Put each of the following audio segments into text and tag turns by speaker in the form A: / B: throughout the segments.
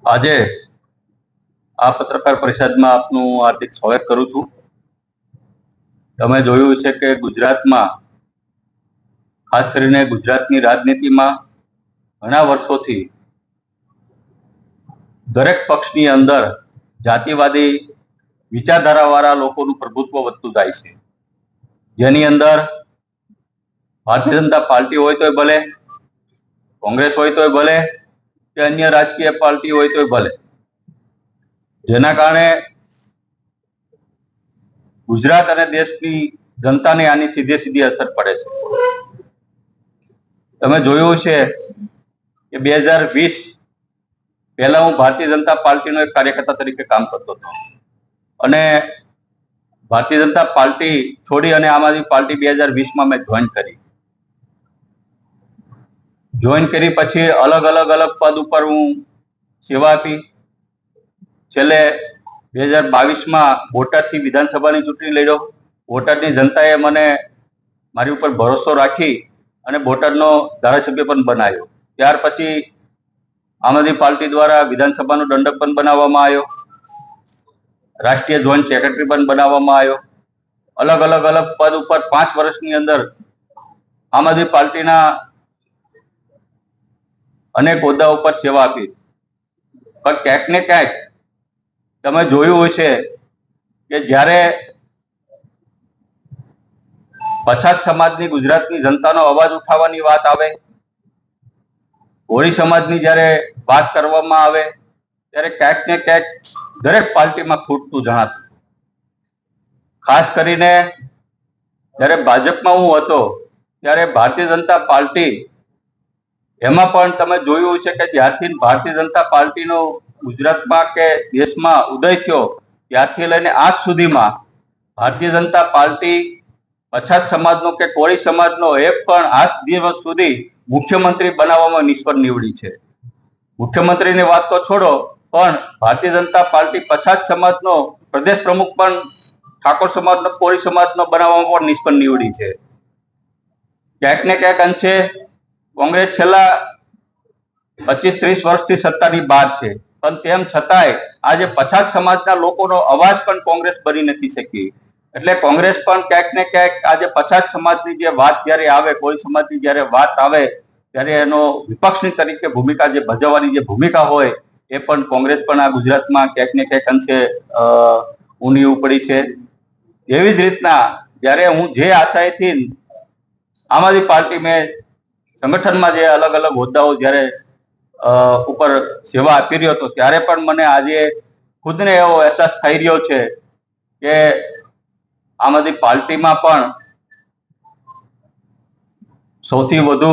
A: આજે આ પત્રકાર પરિષદમાં આપનું હાર્દિક સ્વાગત કરું છું. તમે જોયું છે કે ગુજરાતમાં, ખાસ કરીને ગુજરાતની રાજનીતિમાં ઘણા વર્ષોથી દરેક પક્ષની અંદર જાતિવાદી વિચારધારાવાળા લોકોનું પ્રભુત્વ વધતું જાય છે, જેની અંદર ભારતીય જનતા પાર્ટી હોય તોય ભલે, કોંગ્રેસ હોય તોય ભલે, કે અન્ય રાજકીય પાર્ટી હોય તોય ભલે, જેના કારણે ગુજરાત અને દેશની જનતાને આની સીધી અસર પડે છે. તમે જોયું છે કે 2020 પહેલા હું ભારતીય જનતા પાર્ટીનો એક કાર્યકર્તા તરીકે કામ કરતો હતો અને ભારતીય જનતા પાર્ટી છોડી અને આમ આદમી પાર્ટી 2020માં મેં જોઈન કરી પછી અલગ પદ ઉપર હું સેવા આપી. છેલ્લે 2022માં બોટાદથી વિધાનસભાની ચૂંટણી લડ્યો. બોટાદની જનતાએ મને મારી ઉપર ભરોસો રાખી અને બોટાદનો ધારાસભ્ય પણ બનાવ્યો. ત્યાર પછી આમ આદમી પાર્ટી દ્વારા વિધાનસભાનો દંડક પણ બનાવવામાં આવ્યો, રાષ્ટ્રીય જોઈન્ટ સેક્રેટરી પણ બનાવવામાં આવ્યો. અલગ પદ ઉપર 5 વર્ષની અંદર આમ આદમી પાર્ટીના અનેક હોદ્દા ઉપર સેવા આપી. પણ ક્યાંક ને ક્યાંક તમે જોયું હશે કે જ્યારે પછાત સમાજની ગુજરાતની જનતાનો અવાજ ઉઠાવવાની વાત આવે, કોળી સમાજની જ્યારે વાત કરવામાં આવે, ત્યારે ક્યાંક ને ક્યાંક દરેક પાર્ટીમાં ખૂટતું જણાતું. ખાસ કરીને જ્યારે ભાજપમાં હું હતો ત્યારે ભારતીય જનતા પાર્ટી, એમાં પણ તમે જોયું છે કે જ્યારથી ભારતીય જનતા પાર્ટીનો ગુજરાતમાં કે દેશમાં ઉદય થયો ત્યારથી લઈને આજ સુધીમાં ભારતીય જનતા પાર્ટી પછાત સમાજનો કે કોળી સમાજનો એક પણ આજ દિવસ સુધી મુખ્યમંત્રી બનાવવામાં નિષ્ફળ નીવડી છે. મુખ્યમંત્રીની વાત તો છોડો, પણ ભારતીય જનતા પાર્ટી પછાત સમાજનો પ્રદેશ પ્રમુખ પણ ઠાકોર સમાજનો, કોળી સમાજનો બનાવવામાં પણ નિષ્ફળ નીવડી છે. ક્યાંક ને ક્યાંક અંશે કોંગ્રેસ છેલ્લા 25-30 વર્ષથી સત્તાની બહાર છે, પણ તેમ છતાંય આજે પછાત સમાજના લોકોનો અવાજ પણ કોંગ્રેસ બની નથી શકી. એટલે કોંગ્રેસ પણ ક્યાંક ને ક્યાંક આજે પછાત સમાજની જે વાત જ્યારે આવે, કોળી સમાજની જ્યારે વાત આવે, ત્યારે એનો વિપક્ષની તરીકે ભૂમિકા જે ભજવવાની જે ભૂમિકા હોય એ પણ કોંગ્રેસ પણ આ ગુજરાતમાં ક્યાંક ને ક્યાંક અંશે ઊંડી ઉપડી છે. એવી જ રીતના જ્યારે હું જે આશયથી આમ આદમી પાર્ટી મેં સંગઠનમાં જે અલગ હોદ્દાઓ જ્યારે ઉપર સેવા આપી રહ્યો હતો, ત્યારે પણ મને આજે ખુદને એવો અહેસાસ થઈ રહ્યો છે કે આમ આદમી પાર્ટીમાં પણ સૌથી વધુ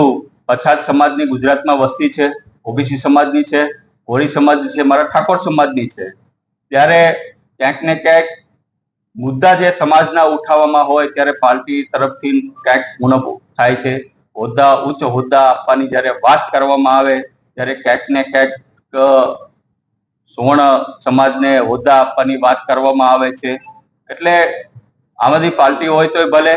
A: પછાત સમાજની ગુજરાતમાં વસ્તી છે, ઓબીસી સમાજની છે, કોળી સમાજની છે, મારા ઠાકોર સમાજની છે. ત્યારે ક્યાંક ને ક્યાંક મુદ્દા જે સમાજના ઉઠાવવામાં હોય ત્યારે પાર્ટી તરફથી ક્યાંક ઉણપ થાય છે. ઉચ્ચ હોદ્દા આપવાની જ્યારે વાત કરવામાં આવે ત્યારે ક્યાંક ને ક્યાંક સુવર્ણ સમાજને હોદ્દા આપવાની વાત કરવામાં આવે છે. એટલે આમ આદમી પાર્ટી હોય તોય ભલે,